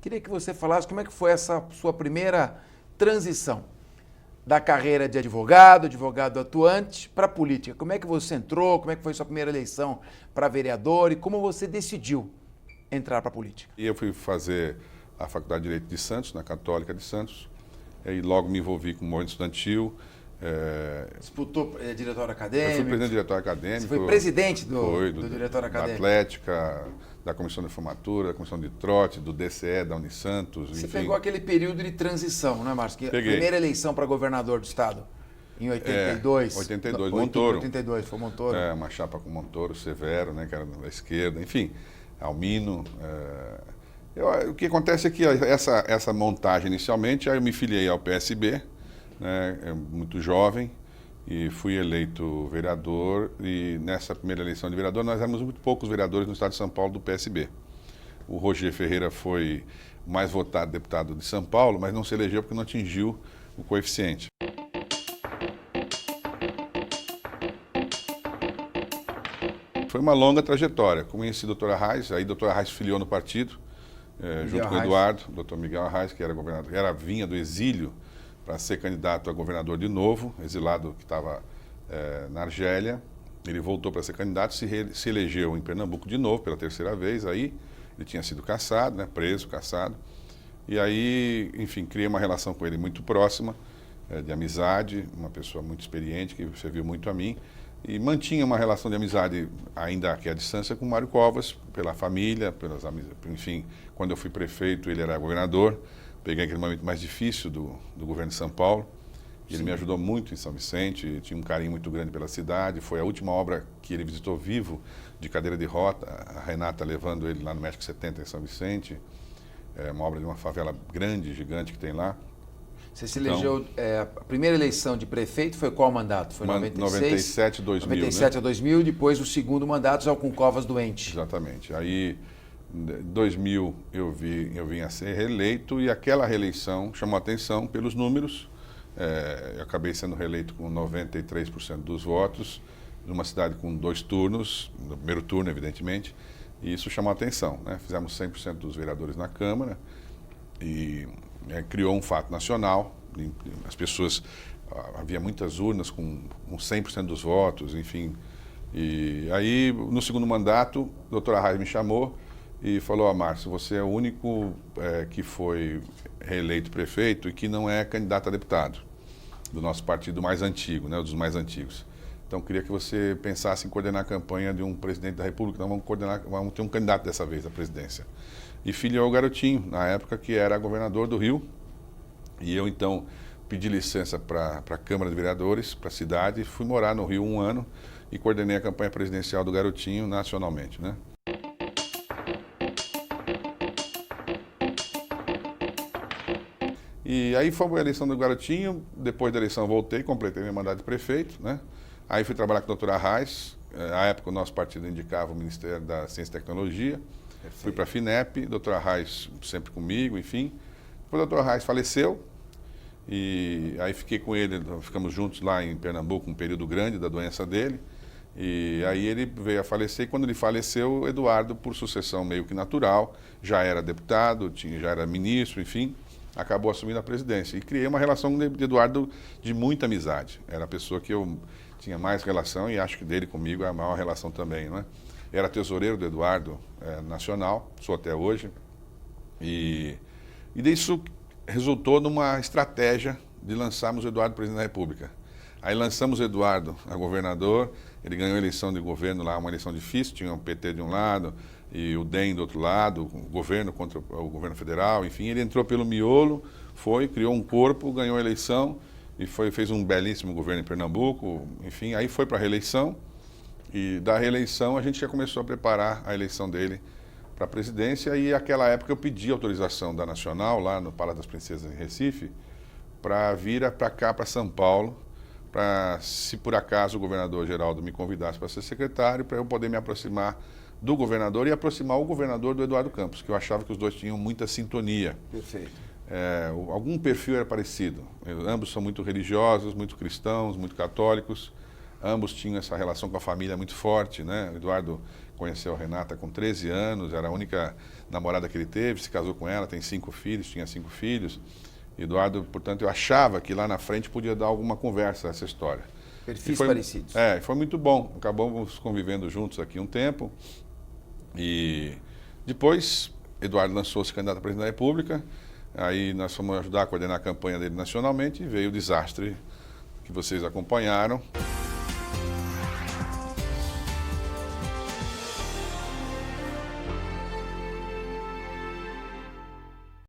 Queria que você falasse como é que foi essa sua primeira transição da carreira de advogado atuante, para a política. Como é que você entrou, como é que foi sua primeira eleição para vereador e como você decidiu entrar para a política? E eu fui fazer a Faculdade de Direito de Santos, na Católica de Santos, e logo me envolvi com o movimento estudantil. Disputou diretório acadêmico? Eu fui presidente do diretório acadêmico. Você foi presidente do diretório da acadêmico? Atlética, da Comissão de Formatura, da Comissão de Trote, do DCE, da Unisantos, Você enfim. pegou aquele período de transição, não é, Márcio? Que Peguei. A primeira eleição para governador do estado, em 82. 82, Montoro. 82, foi Montoro. Uma chapa com Montoro, Severo, né, que era da esquerda, enfim, Almino. O que acontece é que essa montagem inicialmente, aí eu me filiei ao PSB, né, muito jovem, e fui eleito vereador, e nessa primeira eleição de vereador nós éramos muito poucos vereadores no estado de São Paulo do PSB. O Roger Ferreira foi o mais votado deputado de São Paulo, mas não se elegeu porque não atingiu o coeficiente. Foi uma longa trajetória. Conheci a doutora Arraes, aí a doutora Arraes filiou no partido, junto com o Eduardo, o doutor Miguel Arraes, que era governador, vinha do exílio para ser candidato a governador de novo, exilado que estava na Argélia. Ele voltou para ser candidato, se elegeu em Pernambuco de novo, pela terceira vez. Aí ele tinha sido cassado, né, preso, cassado. E aí, enfim, criei uma relação com ele muito próxima, de amizade, uma pessoa muito experiente, que serviu muito a mim. E mantinha uma relação de amizade, ainda aqui à distância, com o Mário Covas, pela família, pelas amizades. Enfim, quando eu fui prefeito, ele era governador. Peguei aquele momento mais difícil do governo de São Paulo. E ele me ajudou muito em São Vicente, tinha um carinho muito grande pela cidade. Foi a última obra que ele visitou vivo, de cadeira de roda, a Renata levando ele lá no México 70, em São Vicente. É uma obra de uma favela grande, gigante que tem lá. Você se elegeu, a primeira eleição de prefeito foi qual mandato? Foi 97, 2000, 97 né? a 2000, depois o segundo mandato já com Covas doente. Exatamente. Aí, em 2000, eu vim a ser reeleito e aquela reeleição chamou a atenção pelos números. Eu acabei sendo reeleito com 93% dos votos, numa cidade com 2 turnos, no primeiro turno, evidentemente, e isso chamou a atenção, né? Fizemos 100% dos vereadores na Câmara e criou um fato nacional. As pessoas, havia muitas urnas com 100% dos votos, enfim. E aí, no segundo mandato, o doutor Arraes me chamou e falou: Márcio, você é o único que foi reeleito prefeito e que não é candidato a deputado do nosso partido mais antigo, né, dos mais antigos. Então, queria que você pensasse em coordenar a campanha de um presidente da República. Então, vamos ter um candidato dessa vez à presidência. E filiou o Garotinho, na época que era governador do Rio. E eu, então, pedi licença para a Câmara de Vereadores, para a cidade, e fui morar no Rio 1 ano e coordenei a campanha presidencial do Garotinho nacionalmente, né? E aí foi a eleição do Garotinho. Depois da eleição voltei, completei meu mandato de prefeito, né? Aí fui trabalhar com a doutora Arraes. Na época o nosso partido indicava o Ministério da Ciência e Tecnologia. Perfeito. Fui para a FINEP, doutora Arraes sempre comigo, enfim. Depois a doutora Arraes faleceu e aí fiquei com ele, ficamos juntos lá em Pernambuco, um período grande da doença dele. E aí ele veio a falecer, e quando ele faleceu, o Eduardo, por sucessão meio que natural, já era deputado, já era ministro, enfim, acabou assumindo a presidência. E criei uma relação de Eduardo de muita amizade. Era a pessoa que eu tinha mais relação e acho que dele comigo é a maior relação também, não é? Era tesoureiro do Eduardo nacional, sou até hoje. E disso resultou numa estratégia de lançarmos o Eduardo presidente da República. Aí lançamos o Eduardo a governador, ele ganhou a eleição de governo lá, uma eleição difícil, tinha o PT de um lado e o DEM do outro lado, o governo contra o governo federal, enfim, ele entrou pelo miolo, criou um corpo, ganhou a eleição e fez um belíssimo governo em Pernambuco, enfim, aí foi para a reeleição e da reeleição a gente já começou a preparar a eleição dele para a presidência e naquela época eu pedi autorização da Nacional, lá no Palácio das Princesas em Recife, para vir para cá, para São Paulo, para, se por acaso o governador Geraldo me convidasse para ser secretário, para eu poder me aproximar do governador e aproximar o governador do Eduardo Campos, que eu achava que os dois tinham muita sintonia. Perfeito. Algum perfil era parecido. Ambos são muito religiosos, muito cristãos, muito católicos. Ambos tinham essa relação com a família muito forte, né? O Eduardo conheceu a Renata com 13 anos, era a única namorada que ele teve, se casou com ela, tem 5 filhos, tinha 5 filhos. Eduardo, portanto, eu achava que lá na frente podia dar alguma conversa essa história. Perfis parecidos. Foi muito bom. Acabamos convivendo juntos aqui um tempo. E depois, Eduardo lançou-se candidato a presidente da República. Aí nós fomos ajudar a coordenar a campanha dele nacionalmente e veio o desastre que vocês acompanharam.